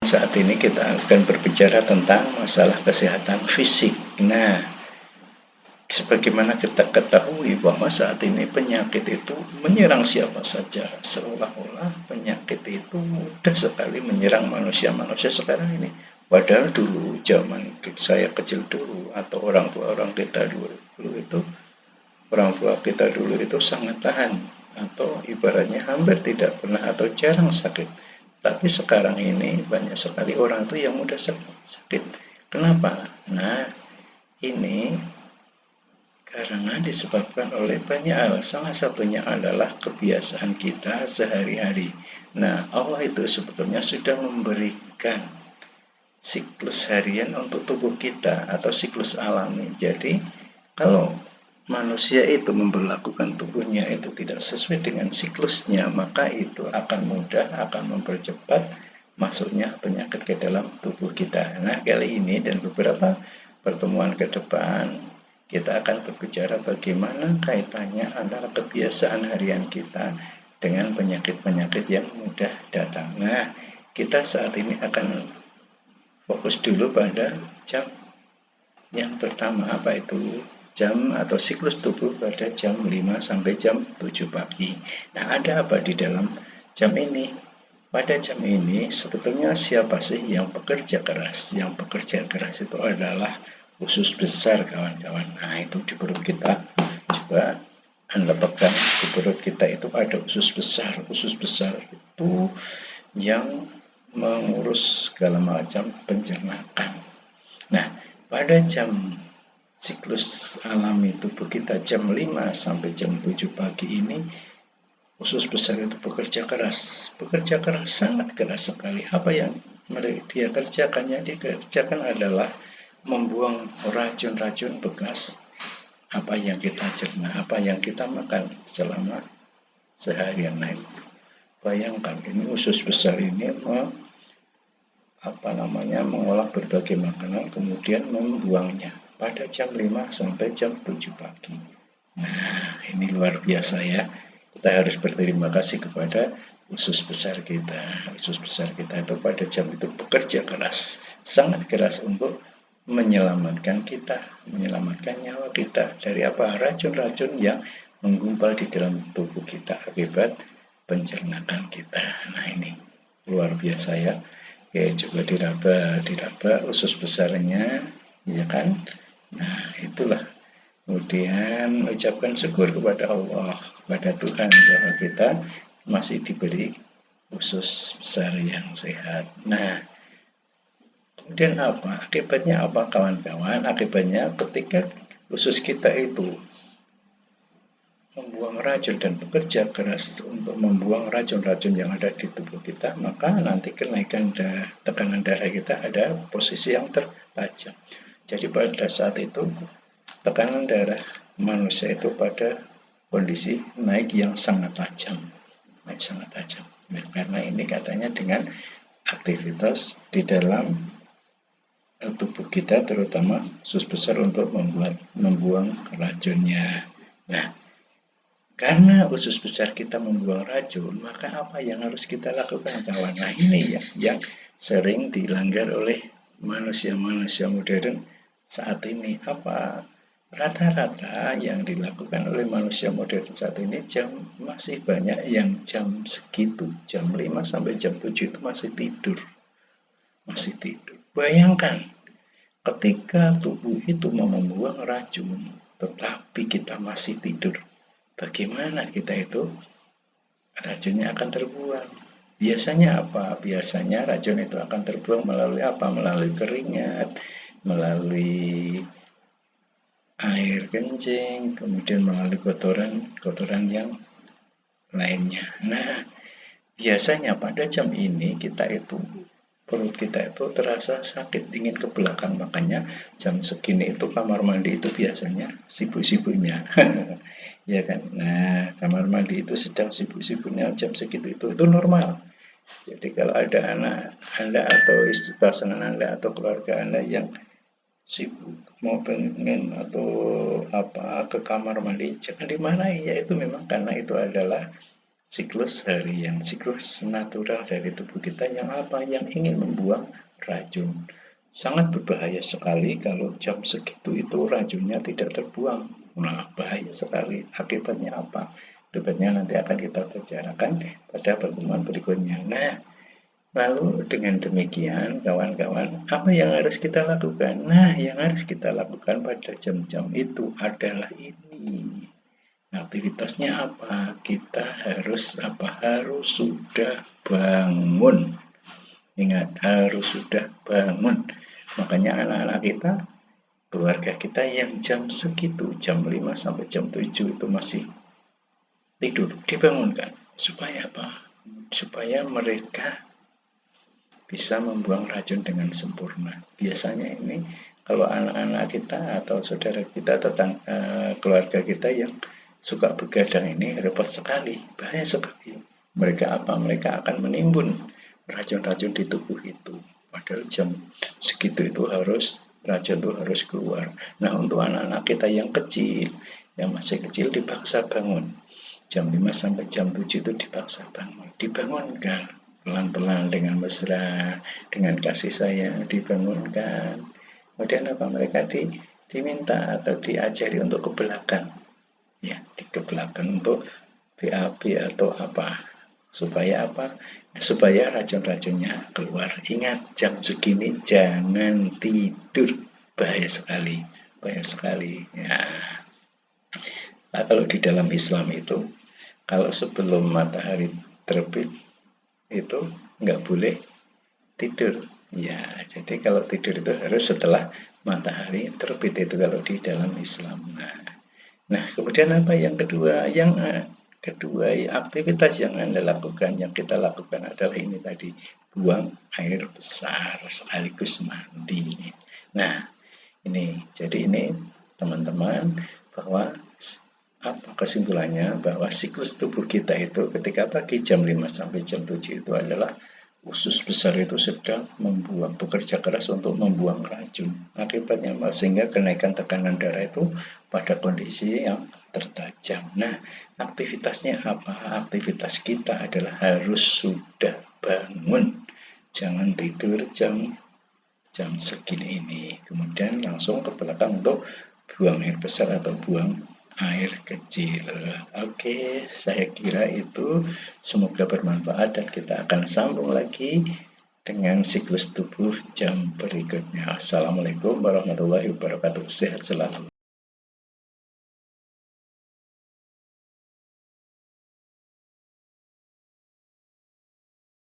saat ini kita akan berbicara tentang masalah kesehatan fisik. Nah, sebagaimana kita ketahui bahwa saat ini penyakit itu menyerang siapa saja, seolah-olah penyakit itu mudah sekali menyerang manusia-manusia sekarang ini. Padahal dulu zaman saya kecil dulu atau orang tua kita dulu itu sangat tahan atau ibaratnya hampir tidak pernah atau jarang sakit. Tapi sekarang ini banyak sekali orang itu yang mudah sakit. Kenapa? Nah, ini karena disebabkan oleh banyak hal. Salah satunya adalah kebiasaan kita sehari-hari. Nah, Allah itu sebetulnya sudah memberikan siklus harian untuk tubuh kita atau siklus alami. Jadi, kalau manusia itu memperlakukan tubuhnya itu tidak sesuai dengan siklusnya, maka itu akan mudah, akan mempercepat masuknya penyakit ke dalam tubuh kita. Nah, kali ini dan beberapa pertemuan ke depan, kita akan berbicara bagaimana kaitannya antara kebiasaan harian kita dengan penyakit-penyakit yang mudah datang. Nah, kita saat ini akan fokus dulu pada jam yang pertama, apa itu? Jam atau siklus tubuh pada jam 5 sampai jam 7 pagi. Nah, ada apa di dalam jam ini? Pada jam ini sebetulnya siapa sih yang bekerja keras? Yang bekerja keras itu adalah usus besar, kawan-kawan. Nah, itu di perut kita. Coba Anda pegang di perut kita itu ada usus besar. Usus besar itu yang mengurus segala macam pencernaan. Nah, pada jam siklus alami tubuh kita jam 5 sampai jam 7 pagi ini, usus besar itu bekerja keras, sangat keras sekali. Apa yang dia kerjakan? Yang dia kerjakan adalah membuang racun-racun bekas apa yang kita cerna, apa yang kita makan selama seharian. Nah, bayangkan ini usus besar ini mengolah berbagai makanan kemudian membuangnya pada jam 5 sampai jam 7 pagi. Nah, ini luar biasa ya. Kita harus berterima kasih kepada usus besar kita. Usus besar kita itu pada jam itu bekerja keras, sangat keras untuk menyelamatkan kita, menyelamatkan nyawa kita dari apa? Racun-racun yang menggumpal di dalam tubuh kita akibat pencernaan kita. Nah, ini luar biasa ya. Oke, coba diraba usus besarnya, ya kan? Nah, itulah. Kemudian ucapkan syukur kepada Allah, kepada Tuhan bahwa kita masih diberi usus besar yang sehat. Nah, kemudian apa? Akibatnya apa, kawan-kawan? Akibatnya ketika usus kita itu membuang racun dan bekerja keras untuk membuang racun-racun yang ada di tubuh kita, maka nanti kenaikan tekanan darah kita ada posisi yang tertajam. Jadi pada saat itu tekanan darah manusia itu pada kondisi naik yang sangat tajam. Nah, karena ini katanya dengan aktivitas di dalam tubuh kita, terutama usus besar untuk membuang racunnya. Nah, karena usus besar kita membuang racun, maka apa yang harus kita lakukan, kawan? Nah, ini yang sering dilanggar oleh manusia-manusia modern saat ini. Apa? Rata-rata yang dilakukan oleh manusia modern saat ini masih banyak yang jam segitu, jam 5 sampai jam 7 itu masih tidur. Bayangkan, ketika tubuh itu mau membuang racun, tetapi kita masih tidur, bagaimana kita itu racunnya akan terbuang? Biasanya apa? Biasanya racun itu akan terbuang melalui apa? Melalui keringat, melalui air kencing, kemudian melalui kotoran yang lainnya. Nah, biasanya pada jam ini perut kita itu terasa sakit, ingin ke belakang. Makanya jam segini itu kamar mandi itu biasanya sibuk-sibuknya. Ya kan? Nah, kamar mandi itu sedang sibuk-sibuknya jam segitu itu normal. Jadi kalau ada anak Anda atau pasangan Anda atau keluarga Anda yang sibuk mau pengen atau ke kamar mandi, jangan dimarahi. Ya, itu memang karena itu adalah siklus harian, siklus natural dari tubuh kita yang apa? Yang ingin membuang racun. Sangat berbahaya sekali kalau jam segitu itu racunnya tidak terbuang. Nah, bahaya sekali. Akibatnya apa? Akibatnya nanti akan kita bicarakan pada pertemuan berikutnya. Nah, lalu dengan demikian kawan-kawan, apa yang harus kita lakukan? Nah, yang harus kita lakukan pada jam-jam itu adalah ini. Aktivitasnya apa? Kita harus apa? Harus sudah bangun. Ingat, harus sudah bangun. Makanya anak-anak kita, keluarga kita yang jam segitu, jam 5 sampai jam 7 itu masih tidur, dibangunkan. Supaya apa? Supaya mereka bisa membuang racun dengan sempurna. Biasanya ini kalau anak-anak kita atau saudara kita, keluarga kita yang suka begadang ini repot sekali, bahaya sekali. Mereka apa? Mereka akan menimbun racun-racun di tubuh itu. Padahal jam segitu itu racun itu harus keluar. Nah, untuk anak-anak kita yang kecil, yang masih kecil dipaksa bangun. Jam 5 sampai jam 7 itu dipaksa bangun. Dibangunkan pelan-pelan dengan mesra, dengan kasih sayang dibangunkan. Kemudian apa? Mereka diminta atau diajari untuk ke belakang. Ya, ke belakang untuk BAB atau apa. Supaya apa? Supaya racun-racunnya keluar. Ingat, jam segini jangan tidur. Bahaya sekali. Bahaya sekali. Ya. Nah, kalau di dalam Islam itu, kalau sebelum matahari terbit, itu nggak boleh tidur. Ya, jadi kalau tidur itu harus setelah matahari terbit, itu kalau di dalam Islam. Nah, kemudian apa yang kedua? Yang kedua, aktivitas yang Anda lakukan, yang kita lakukan adalah ini tadi, buang air besar sekaligus mandi. Nah, jadi ini teman-teman, bahwa apa kesimpulannya? Bahwa siklus tubuh kita itu ketika pagi jam 5 sampai jam 7 itu adalah usus besar itu sedang bekerja keras untuk membuang racun. Akibatnya sehingga kenaikan tekanan darah itu pada kondisi yang tertajam. Nah, aktivitasnya apa? Aktivitas kita adalah harus sudah bangun. Jangan tidur jam segini ini. Kemudian langsung ke belakang untuk buang air besar atau buang air kecil. Oke, saya kira itu semoga bermanfaat dan kita akan sambung lagi dengan siklus tubuh jam berikutnya. Assalamualaikum warahmatullahi wabarakatuh. Sehat selalu.